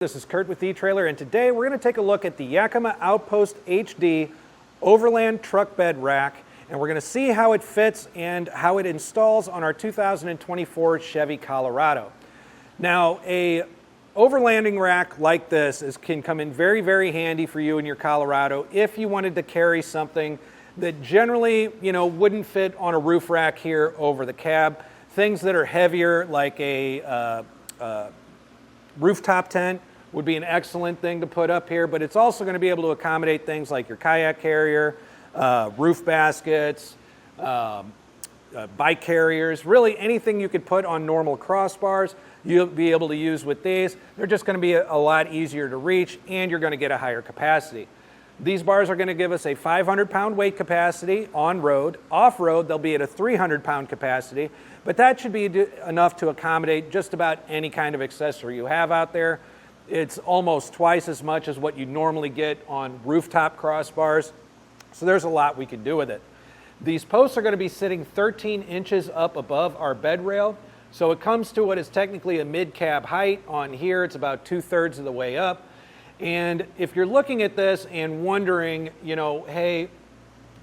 This is Curt with eTrailer, and today we're going to take a look at the Yakima Outpost HD Overland truck bed rack, and we're going to see how it fits and how it installs on our 2024 Chevy Colorado. Now, a overlanding rack like this can come in very, very handy for you in your Colorado if you wanted to carry something that generally, wouldn't fit on a roof rack here over the cab. Things that are heavier, like a rooftop tent, would be an excellent thing to put up here, but it's also going to be able to accommodate things like your kayak carrier, roof baskets, bike carriers, really anything you could put on normal crossbars, you'll be able to use with these. They're just going to be a lot easier to reach, and you're going to get a higher capacity. These bars are going to give us a 500-pound weight capacity on road. Off-road, they'll be at a 300-pound capacity, but that should be enough to accommodate just about any kind of accessory you have out there. It's almost twice as much as what you normally get on rooftop crossbars, so there's a lot we can do with it. These posts are going to be sitting 13 inches up above our bed rail, so it comes to what is technically a mid-cab height. On here, it's about 2/3 of the way up. And if you're looking at this and wondering, hey,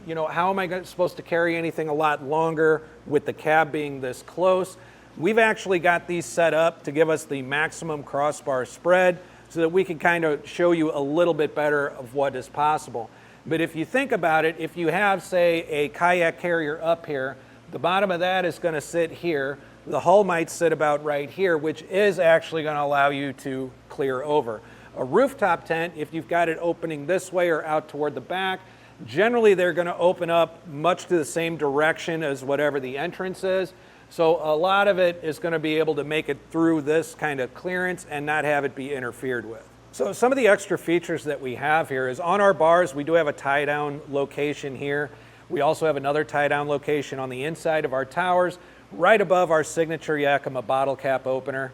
how am I supposed to carry anything a lot longer with the cab being this close? We've actually got these set up to give us the maximum crossbar spread so that we can kind of show you a little bit better of what is possible. But if you think about it, if you have, say, a kayak carrier up here, the bottom of that is going to sit here. The hull might sit about right here, which is actually going to allow you to clear over. A rooftop tent, if you've got it opening this way or out toward the back, generally they're going to open up much to the same direction as whatever the entrance is. So a lot of it is going to be able to make it through this kind of clearance and not have it be interfered with. So some of the extra features that we have here is on our bars, we do have a tie-down location here. We also have another tie-down location on the inside of our towers, right above our signature Yakima bottle cap opener.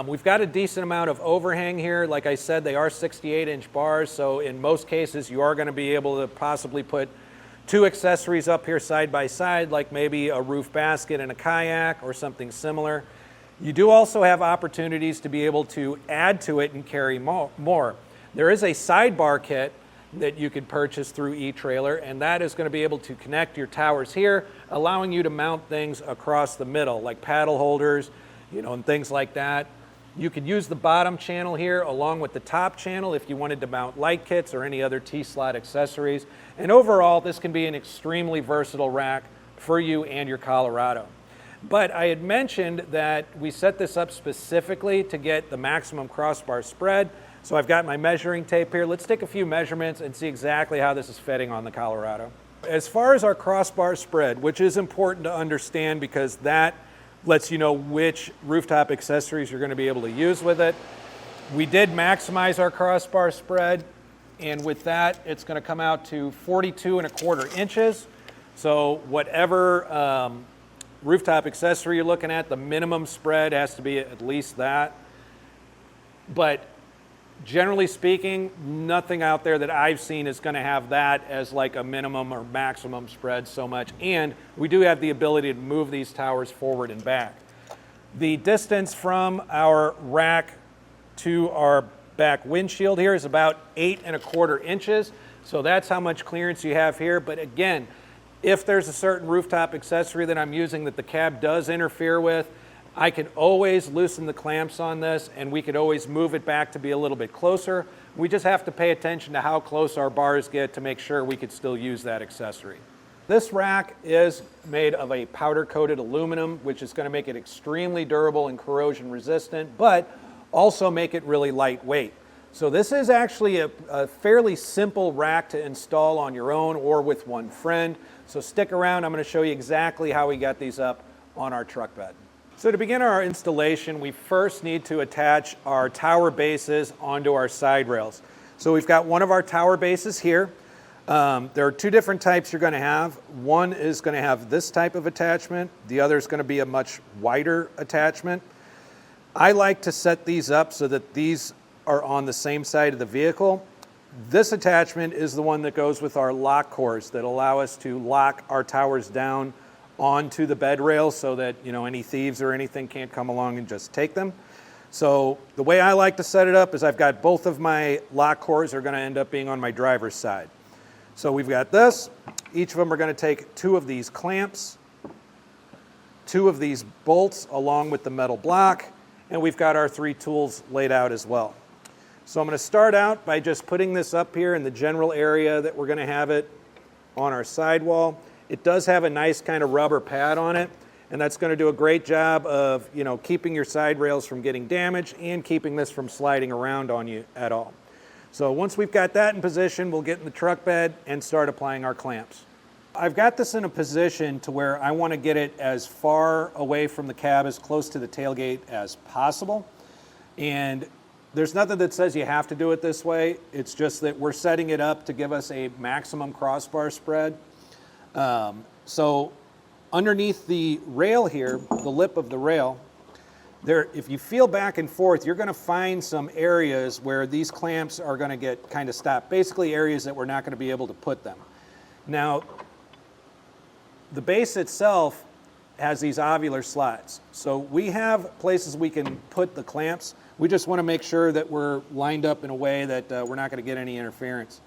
We've got a decent amount of overhang here. Like I said, they are 68-inch bars, so in most cases you are going to be able to possibly put two accessories up here side by side, like maybe a roof basket and a kayak or something similar. You do also have opportunities to be able to add to it and carry more. There is a sidebar kit that you could purchase through eTrailer, and that is going to be able to connect your towers here, allowing you to mount things across the middle, like paddle holders, and things like that. You could use the bottom channel here along with the top channel if you wanted to mount light kits or any other T-slot accessories. And overall, this can be an extremely versatile rack for you and your Colorado. But I had mentioned that we set this up specifically to get the maximum crossbar spread. So I've got my measuring tape here. Let's take a few measurements and see exactly how this is fitting on the Colorado. As far as our crossbar spread, which is important to understand because that lets you know which rooftop accessories you're going to be able to use with it. We did maximize our crossbar spread, and with that, it's going to come out to 42¼ inches. So whatever rooftop accessory you're looking at, the minimum spread has to be at least that. But generally speaking, nothing out there that I've seen is going to have that as like a minimum or maximum spread so much. And we do have the ability to move these towers forward and back. The distance from our rack to our back windshield here is about 8¼ inches. So that's how much clearance you have here. But again, if there's a certain rooftop accessory that I'm using that the cab does interfere with, I can always loosen the clamps on this, and we could always move it back to be a little bit closer. We just have to pay attention to how close our bars get to make sure we could still use that accessory. This rack is made of a powder-coated aluminum, which is going to make it extremely durable and corrosion resistant, but also make it really lightweight. So this is actually a fairly simple rack to install on your own or with one friend. So stick around. I'm going to show you exactly how we got these up on our truck bed. So to begin our installation, we first need to attach our tower bases onto our side rails. So we've got one of our tower bases here. There are two different types you're going to have. One is going to have this type of attachment. The other is going to be a much wider attachment. I like to set these up so that these are on the same side of the vehicle. This attachment is the one that goes with our lock cores that allow us to lock our towers down onto the bed rail so that any thieves or anything can't come along and just take them. So the way I like to set it up is I've got both of my lock cores are going to end up being on my driver's side. So we've got this. Each of them are going to take 2 of these clamps, 2 of these bolts along with the metal block, and we've got our 3 tools laid out as well. So I'm going to start out by just putting this up here in the general area that we're going to have it on our sidewall. It does have a nice kind of rubber pad on it, and that's going to do a great job of, you know, keeping your side rails from getting damaged and keeping this from sliding around on you at all. So once we've got that in position, we'll get in the truck bed and start applying our clamps. I've got this in a position to where I want to get it as far away from the cab, as close to the tailgate as possible. And there's nothing that says you have to do it this way. It's just that we're setting it up to give us a maximum crossbar spread. So underneath the rail here, the lip of the rail, there, if you feel back and forth, you're going to find some areas where these clamps are going to get kind of stopped. Basically areas that we're not going to be able to put them. Now, the base itself has these ovular slots. So we have places we can put the clamps. We just want to make sure that we're lined up in a way that we're not going to get any interference.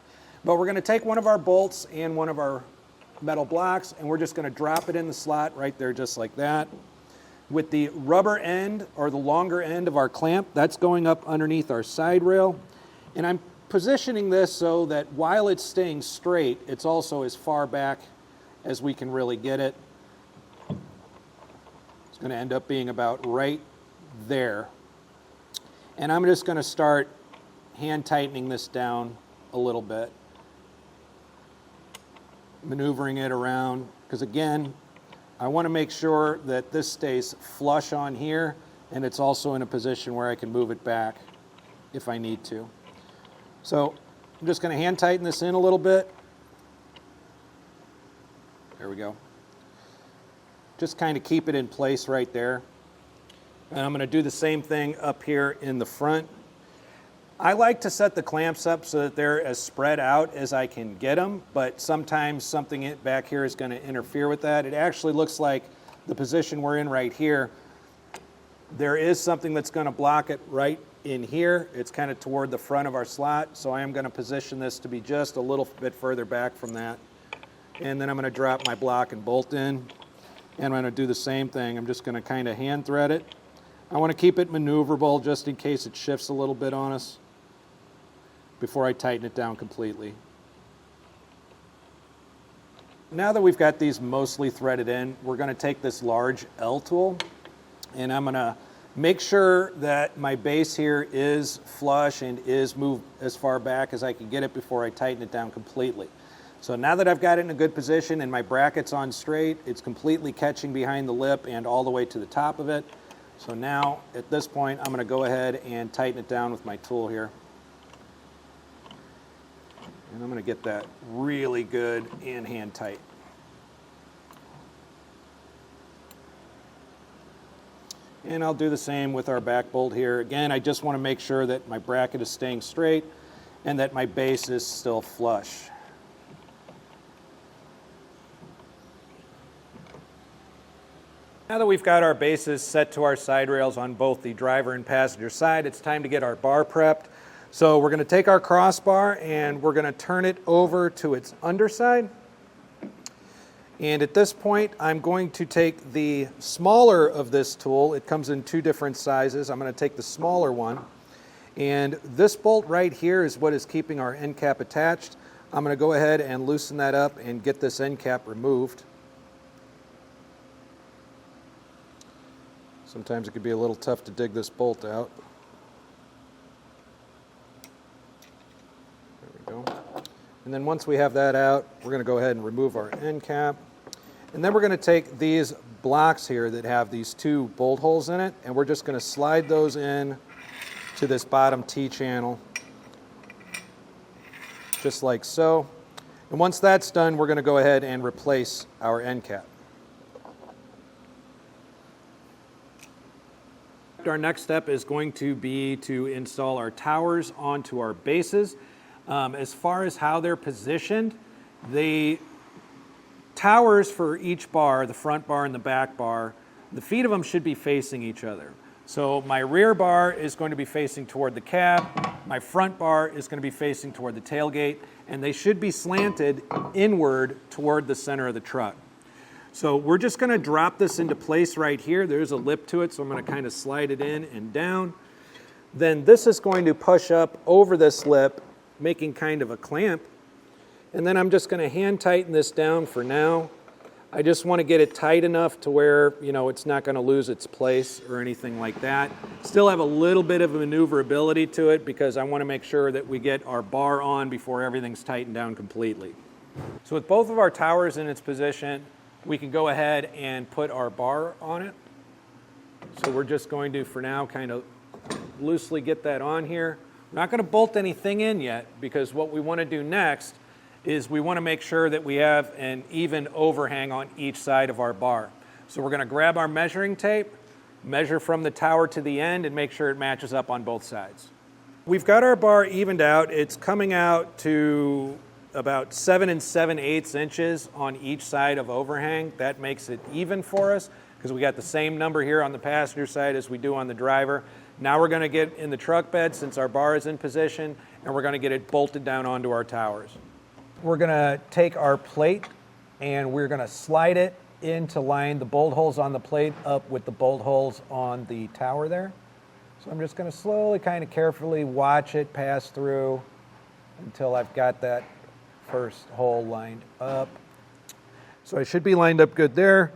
But we're going to take one of our bolts and one of our metal blocks, and we're just going to drop it in the slot right there just like that. With the rubber end, or the longer end of our clamp, that's going up underneath our side rail. And I'm positioning this so that while it's staying straight, it's also as far back as we can really get it. It's going to end up being about right there. And I'm just going to start hand tightening this down a little bit, maneuvering it around, because again, I want to make sure that this stays flush on here, and it's also in a position where I can move it back if I need to. So I'm just going to hand tighten this in a little bit. There we go. Just kind of keep it in place right there. And I'm going to do the same thing up here in the front. I like to set the clamps up so that they're as spread out as I can get them, but sometimes something back here is going to interfere with that. It actually looks like the position we're in right here, there is something that's going to block it right in here. It's kind of toward the front of our slot, so I am going to position this to be just a little bit further back from that. And then I'm going to drop my block and bolt in, and I'm going to do the same thing. I'm just going to kind of hand thread it. I want to keep it maneuverable just in case it shifts a little bit on us before I tighten it down completely. Now that we've got these mostly threaded in, we're going to take this large L tool, and I'm going to make sure that my base here is flush and is moved as far back as I can get it before I tighten it down completely. So now that I've got it in a good position and my bracket's on straight, it's completely catching behind the lip and all the way to the top of it. So now at this point, I'm going to go ahead and tighten it down with my tool here. And I'm going to get that really good and hand tight. And I'll do the same with our back bolt here. Again, I just want to make sure that my bracket is staying straight and that my base is still flush. Now that we've got our bases set to our side rails on both the driver and passenger side, it's time to get our bar prepped. So we're going to take our crossbar and we're going to turn it over to its underside. And at this point, I'm going to take the smaller of this tool. It comes in 2 different sizes. I'm going to take the smaller one. And this bolt right here is what is keeping our end cap attached. I'm going to go ahead and loosen that up and get this end cap removed. Sometimes it could be a little tough to dig this bolt out. And then once we have that out, we're going to go ahead and remove our end cap. And then we're going to take these blocks here that have these 2 bolt holes in it, and we're just going to slide those in to this bottom T-channel, just like so. And once that's done, we're going to go ahead and replace our end cap. Our next step is going to be to install our towers onto our bases. As far as how they're positioned, the towers for each bar, the front bar and the back bar, the feet of them should be facing each other. So my rear bar is going to be facing toward the cab, my front bar is going to be facing toward the tailgate, and they should be slanted inward toward the center of the truck. So we're just going to drop this into place right here. There's a lip to it, so I'm going to kind of slide it in and down. Then this is going to push up over this lip, making kind of a clamp. And then I'm just going to hand tighten this down for now. I just want to get it tight enough to where, you know, it's not going to lose its place or anything like that. Still have a little bit of maneuverability to it because I want to make sure that we get our bar on before everything's tightened down completely. So with both of our towers in its position, we can go ahead and put our bar on it. So we're just going to, for now, kind of loosely get that on here. We're not going to bolt anything in yet because what we want to do next is we want to make sure that we have an even overhang on each side of our bar. So we're going to grab our measuring tape, measure from the tower to the end, and make sure it matches up on both sides. We've got our bar evened out. It's coming out to about 7 7/8 inches on each side of overhang. That makes it even for us because we got the same number here on the passenger side as we do on the driver. Now we're going to get in the truck bed since our bar is in position, and we're going to get it bolted down onto our towers. We're going to take our plate and we're going to slide it in to line the bolt holes on the plate up with the bolt holes on the tower there. So I'm just going to slowly, kind of carefully watch it pass through until I've got that first hole lined up. So I should be lined up good there.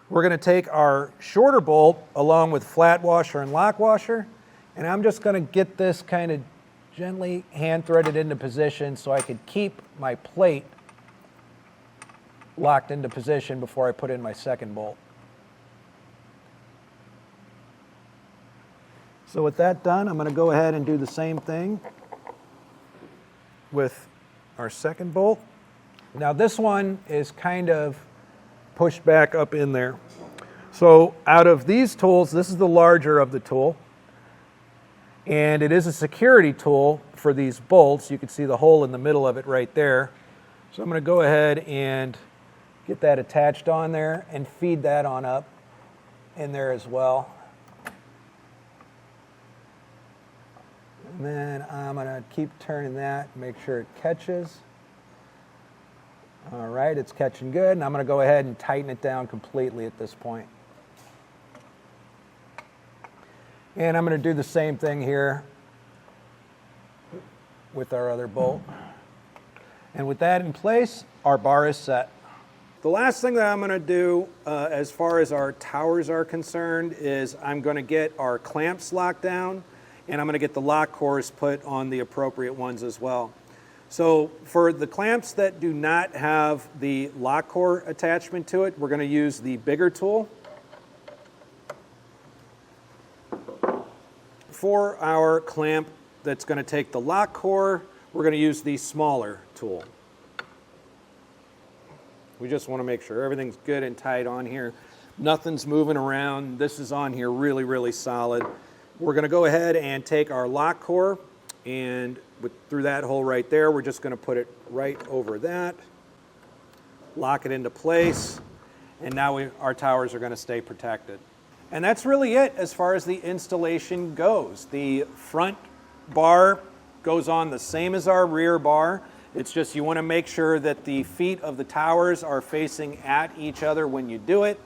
We're going to take our shorter bolt along with flat washer and lock washer, and I'm just going to get this kind of gently hand threaded into position so I could keep my plate locked into position before I put in my second bolt. So with that done, I'm going to go ahead and do the same thing with our second bolt. Now this one is kind of pushed back up in there. So out of these tools, this is the larger of the tool. And it is a security tool for these bolts. You can see the hole in the middle of it right there. So I'm going to go ahead and get that attached on there and feed that on up in there as well. And then I'm going to keep turning that, make sure it catches. All right, it's catching good, and I'm going to go ahead and tighten it down completely at this point. And I'm going to do the same thing here with our other bolt. And with that in place, our bar is set. The last thing that I'm going to do as far as our towers are concerned is I'm going to get our clamps locked down, and I'm going to get the lock cores put on the appropriate ones as well. So for the clamps that do not have the lock core attachment to it, we're going to use the bigger tool. For our clamp that's going to take the lock core, we're going to use the smaller tool. We just want to make sure everything's good and tight on here. Nothing's moving around. This is on here really, really solid. We're going to go ahead and take our lock core, and through that hole right there, we're just going to put it right over that, lock it into place, and now our towers are going to stay protected. And that's really it as far as the installation goes. The front bar goes on the same as our rear bar. It's just you want to make sure that the feet of the towers are facing at each other when you do it.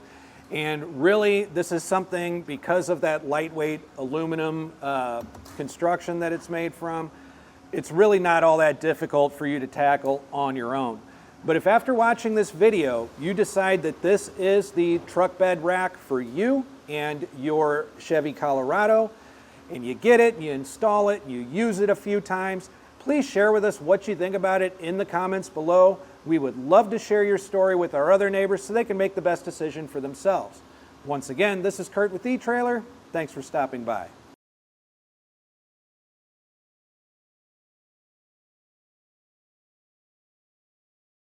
And really, this is something, because of that lightweight aluminum construction that it's made from, it's really not all that difficult for you to tackle on your own. But if after watching this video, you decide that this is the truck bed rack for you and your Chevy Colorado, and you get it, you install it, you use it a few times, please share with us what you think about it in the comments below. We would love to share your story with our other neighbors so they can make the best decision for themselves. Once again, this is Curt with eTrailer. Thanks for stopping by.